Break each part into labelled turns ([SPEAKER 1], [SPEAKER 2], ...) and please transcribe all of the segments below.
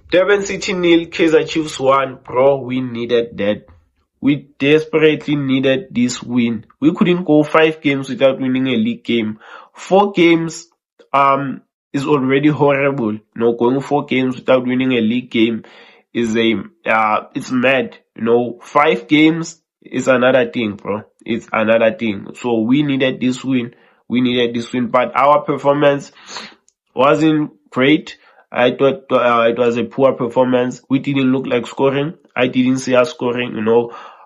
[SPEAKER 1] Durban City 0, Kaizer Chiefs 1. Bro, we needed that. We desperately needed this win. We couldn't go 5 games without winning a league game. 4 games is already horrible. Going 4 games without winning a league game is it's mad. 5 games is another thing, bro. It's another thing. So we needed this win. But our performance wasn't great. I thought it was a poor performance. We didn't look like scoring. I didn't see us scoring.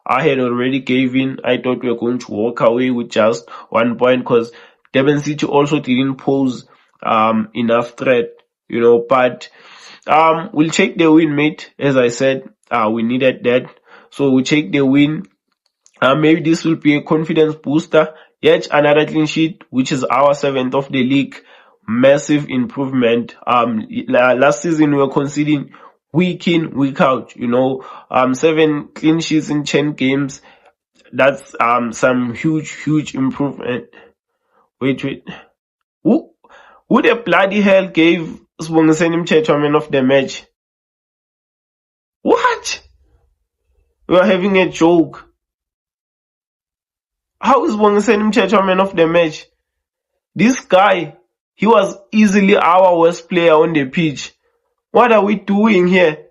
[SPEAKER 1] I had already gave in. I thought we were going to walk away with just 1 point because Durban City also didn't pose enough threat. But we'll take the win, mate. As I said, we needed that. So we'll take the win. Maybe this will be a confidence booster. Yet another clean sheet, which is our 7th of the league. Massive improvement. Last season we were conceding week in, week out. 7 clean sheets in 10 games. That's some huge improvement. Wait. Who the bloody hell gave Sibongiseni Mthethwa man of the match? What? We are having a joke. How is Sibongiseni Mthethwa man of the match? This guy, he was easily our worst player on the pitch. What are we doing here?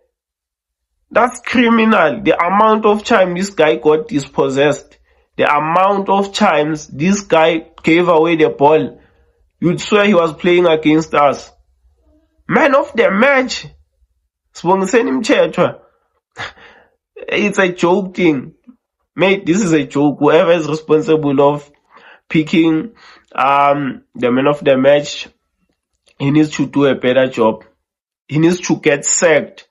[SPEAKER 1] That's criminal. The amount of time this guy got dispossessed. The amount of times this guy gave away the ball. You'd swear he was playing against us. Man of the match. Sibongiseni Mthethwa. It's a joke thing. Mate, this is a joke. Whoever is responsible of picking the man of the match, he needs to do a better job. He needs to get sacked.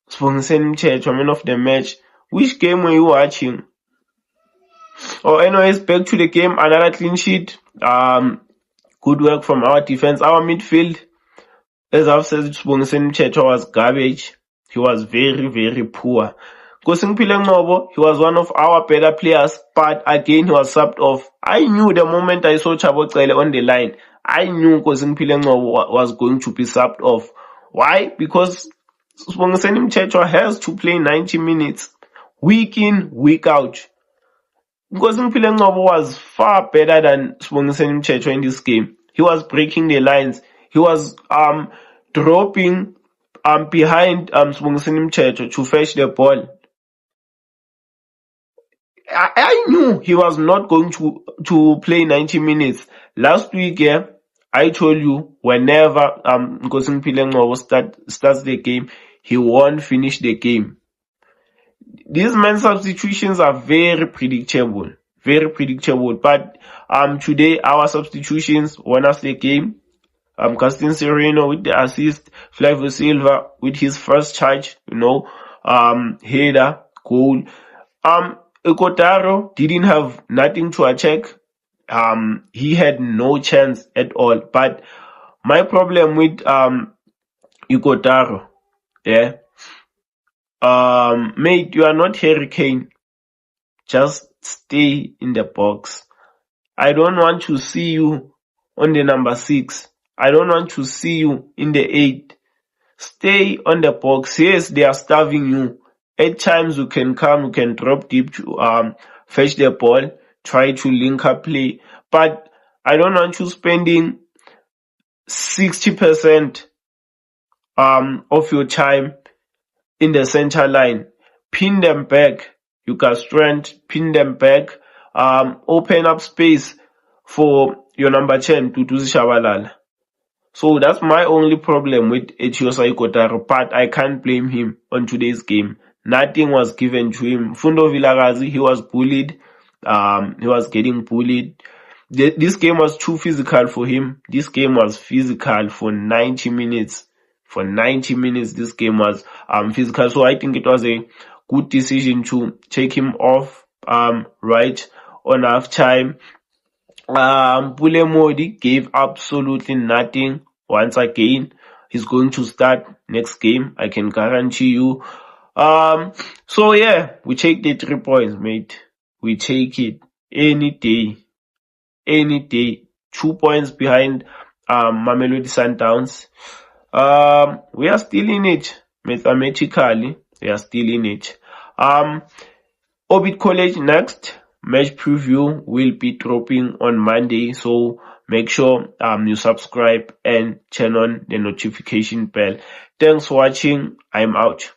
[SPEAKER 1] Sibongiseni Mthethwa, man of the match. Which game were you watching? Anyways, back to the game. Another clean sheet. Good work from our defense. Our midfield, as I've said, Sibongiseni Mthethwa was garbage. He was very poor. Nkosinkphile Ngcobo, he was one of our better players, but again he was subbed off. I knew the moment I saw Thabo Cele on the line, I knew Nkosinkphile Ngcobo was going to be subbed off. Why? Because Sibongiseni Mthethwa has to play 90 minutes, week in, week out. Nkosinkphile Ngcobo was far better than Sibongiseni Mthethwa in this game. He was breaking the lines. He was dropping behind Sibongiseni Mthethwa to fetch the ball. I knew he was not going to play 90 minutes. Last week, I told you whenever Nkosinkphile Ngcobo starts the game, he won't finish the game. These men's substitutions are very predictable. But today our substitutions won us the game. Casting Sereno with the assist, Flavio Silva with his first charge, header, goal. Ikotaro didn't have nothing to attack. He had no chance at all. But my problem with Ikotaro, mate, you are not Harry Kane. Just stay in the box. I don't want to see you on the number 6. I don't want to see you in the 8. Stay on the box. Yes, they are starving you. At times you can come, you can drop deep to fetch the ball, try to link up play. But I don't want you spending 60% of your time in the center line. Pin them back. You got strength, pin them back. Open up space for your number 10, Duduzi Shabalala. So that's my only problem with Etiyosa Ikotaro, but I can't blame him on today's game. Nothing was given to him. Fundo Vilakazi, he was bullied. He was getting bullied. This game was too physical for him. This game was physical for 90 minutes. For 90 minutes, this game was physical. So I think it was a good decision to take him off right on half time. Pule Modi gave absolutely nothing. Once again, he's going to start next game. I can guarantee you. So yeah, we take the 3 points, mate. We take it any day. 2 points behind Mamelodi Sundowns. We are still in it. Mathematically, we are still in it. Orbit College next. Match preview will be dropping on Monday, so make sure you subscribe and turn on the notification bell. Thanks for watching. I'm out.